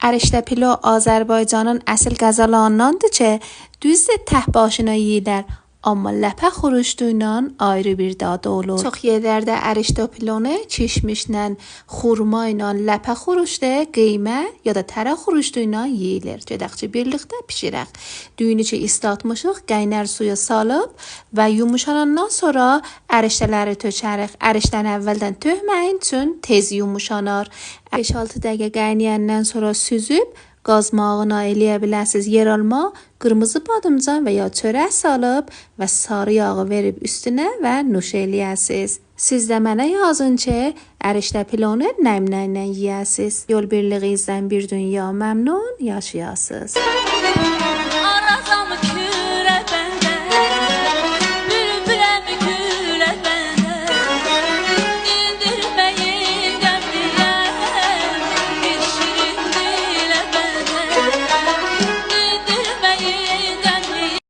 Erişte pilo Azərbaycanın əsl qəzalarındandır ki, düzdür tək başına yeyirlər, amma ləpə xuruşduyla ayrı bir dadı olur. Çox yerlərdə erişte pilonu çeşmişlə, xurmayla, ləpə xuruşda, qeymə ya da tərə xuruşduyla yeyilir. Gedəkçi birlikdə pişirək. Düyünü ki islatmışıq, qaynər suya salıb və yumuşanandan sonra erişteləri tökərik. Eriştəni əvvəldən tökməyin üçün tez yumuşanar. 5-6 dəqiqə qaynayandan sonra süzüb qazmağına eləyə bilərsiniz. Yer alma, qırmızı badımcan və ya çörək salıb və sarı yağı verib üstünə və nuş eləyəsiniz. Siz də mənə yazın ki, erişte pilonu nəmlə yeyəsiniz. Yol birliğinizdən bir dünya məmnun yaşayasınız.